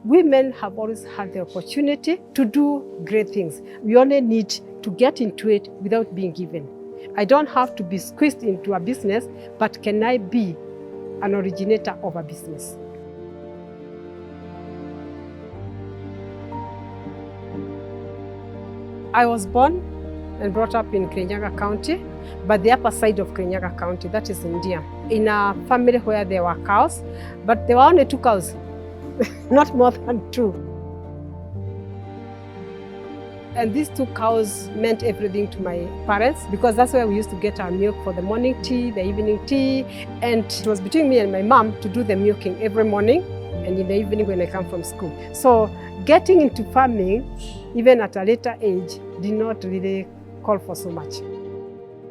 women have always had the opportunity to do great things. We only need to get into it without being given. I don't have to be squeezed into a business, but can I be an originator of a business? I was born and brought up in Kirinyaga County, but the upper side of Kirinyaga County, that is India, in a family where there were cows, but there were only 2 cows, not more than 2. And these 2 cows meant everything to my parents, because that's where we used to get our milk for the morning tea, the evening tea, and it was between me and my mom to do the milking every morning and in the evening when I come from school. So getting into farming, even at a later age, did not really call for so much.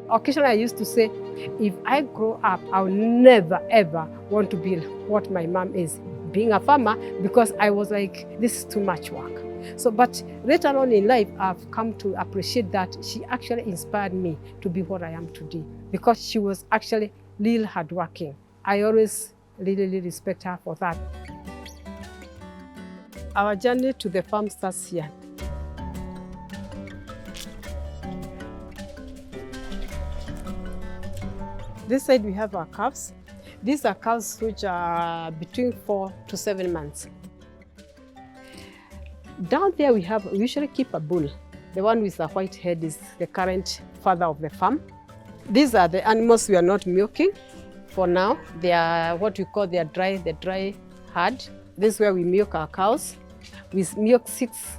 Occasionally I used to say, if I grow up, I'll never ever want to be what my mom is, being a farmer, because I was like, this is too much work. So, but later on in life, I've come to appreciate that she actually inspired me to be what I am today, because she was actually really hardworking. I always really respect her for that. Our journey to the farm starts here. This side we have our calves. These are calves which are between 4 to 7 months. Down there we usually keep a bull. The one with the white head is the current father of the farm. These are the animals we are not milking for now. They are what we call the dry herd. This is where we milk our cows. We milk 6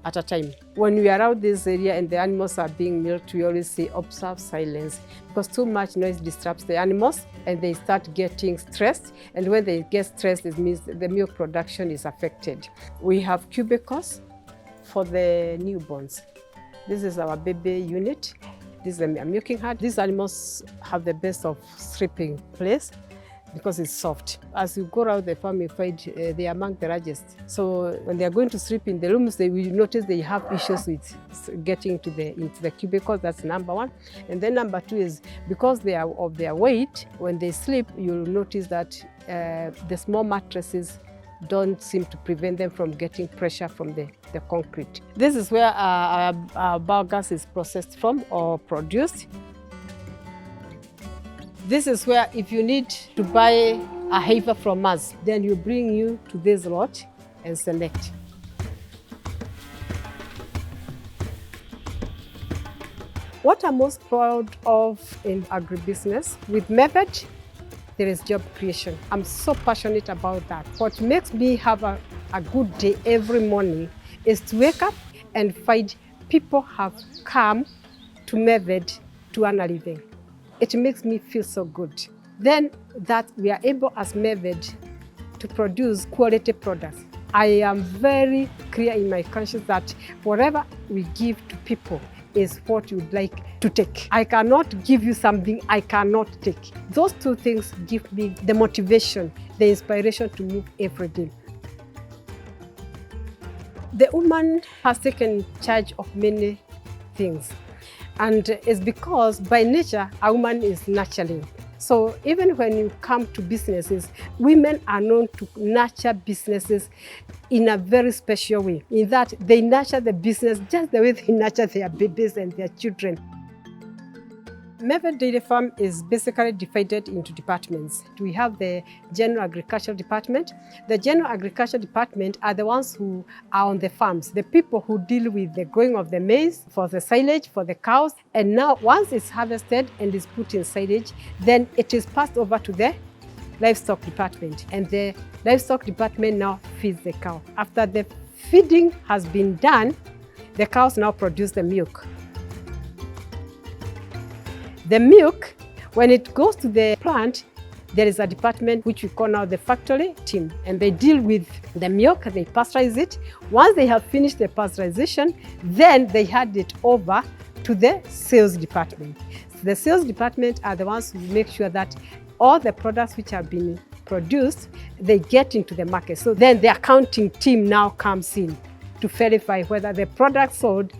at a time. When we are out this area and the animals are being milked, we always say observe silence, because too much noise disrupts the animals and they start getting stressed. And when they get stressed, it means the milk production is affected. We have cubicles for the newborns. This is our baby unit. This is a milking herd. These animals have the best of sleeping place because it's soft. As you go around the farm, you find they are among the largest. So when they are going to sleep in the rooms, they will notice they have issues with getting into the cubicles. That's number 1. And then number 2 is because they are of their weight, when they sleep, you'll notice that the small mattresses don't seem to prevent them from getting pressure from the concrete. This is where our biogas is processed from or produced. This is where if you need to buy a heifer from us, then we bring you to this lot and select. What I'm most proud of in agribusiness, with Meved, there is job creation. I'm so passionate about that. What makes me have a good day every morning is to wake up and find people have come to Meved to earn a living. It makes me feel so good. Then that we are able as Meved to produce quality products. I am very clear in my conscience that whatever we give to people is what you'd like to take. I cannot give you something I cannot take. Those 2 things give me the motivation, the inspiration to move every day. The woman has taken charge of many things. And it's because by nature, a woman is nurturing. So even when you come to businesses, women are known to nurture businesses in a very special way, in that they nurture the business just the way they nurture their babies and their children. Meved Dairy Farm is basically divided into departments. We have the General Agricultural Department. The General Agricultural Department are the ones who are on the farms, the people who deal with the growing of the maize, for the silage, for the cows. And now once it's harvested and is put in silage, then it is passed over to the Livestock Department. And the Livestock Department now feeds the cow. After the feeding has been done, the cows now produce the milk. The milk, when it goes to the plant, there is a department which we call now the factory team, and they deal with the milk, they pasteurize it. Once they have finished the pasteurization, then they hand it over to the sales department. The sales department are the ones who make sure that all the products which have been produced, they get into the market. So then the accounting team now comes in to verify whether the product sold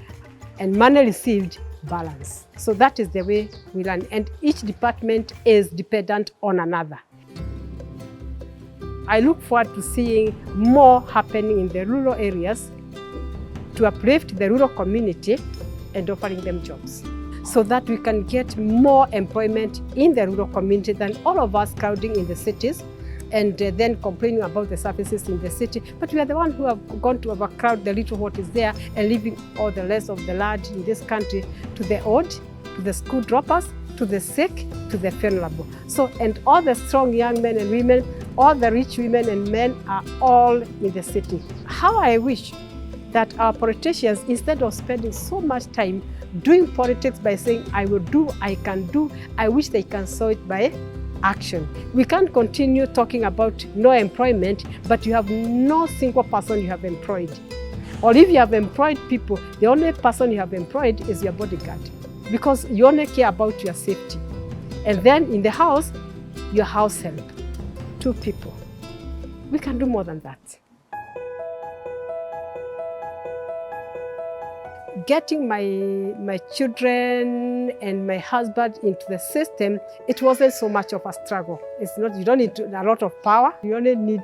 and money received balance. So that is the way we run, and each department is dependent on another. I look forward to seeing more happening in the rural areas to uplift the rural community and offering them jobs, so that we can get more employment in the rural community than all of us crowding in the cities and then complaining about the services in the city. But we are the ones who have gone to overcrowd the little what is there and leaving all the rest of the land in this country to the old, to the school droppers, to the sick, to the vulnerable. So, and all the strong young men and women, all the rich women and men are all in the city. How I wish that our politicians, instead of spending so much time doing politics by saying, I will do, I can do, I wish they can show it by action. We can't continue talking about no employment, but you have no single person you have employed. Or if you have employed people, the only person you have employed is your bodyguard, because you only care about your safety. And then in the house, your house help, 2 people. We can do more than that. Getting my children and my husband into the system, it wasn't so much of a struggle. It's not, you don't need a lot of power. You only need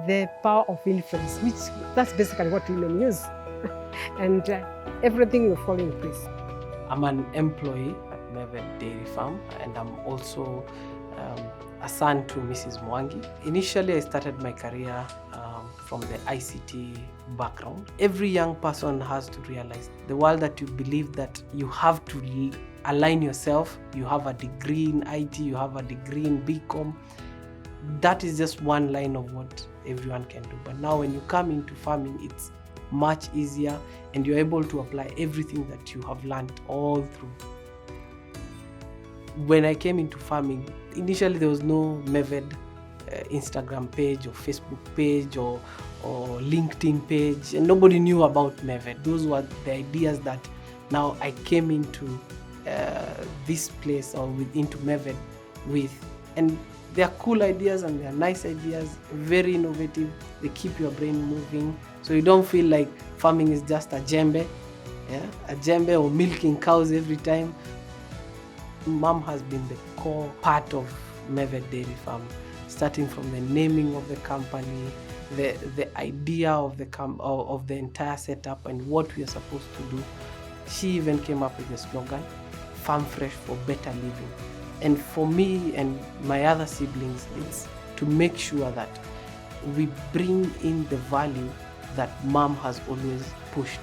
the power of influence, which that's basically what women use. And everything will fall in place. I'm an employee at Meved Dairy Farm, and I'm also a son to Mrs. Mwangi. Initially, I started my career from the ICT background. Every young person has to realize the world that you believe that you have to align yourself. You have a degree in IT, you have a degree in BCom. That is just one line of what everyone can do. But now when you come into farming, it's much easier and you're able to apply everything that you have learned all through. When I came into farming, initially there was no Meved Instagram page or Facebook page or LinkedIn page, and nobody knew about Meved. Those were the ideas that now I came into this place or into Meved with. And they're cool ideas and they're nice ideas, very innovative. They keep your brain moving, so you don't feel like farming is just a djembe, a djembe or milking cows every time. Mom has been the core part of Meved Dairy Farm, starting from the naming of the company, the idea of the entire setup and what we are supposed to do. She even came up with the slogan, "Farm Fresh for Better Living." And for me and my other siblings, it's to make sure that we bring in the value that Mom has always pushed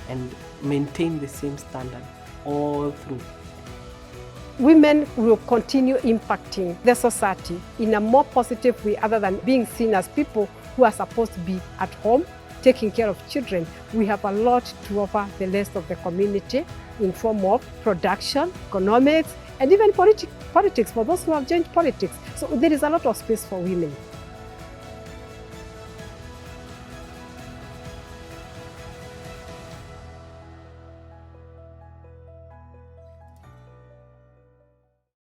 and maintain the same standard all through. Women will continue impacting the society in a more positive way, other than being seen as people who are supposed to be at home taking care of children. We have a lot to offer the rest of the community in form of production, economics, and even politics for those who have joined politics. So there is a lot of space for women.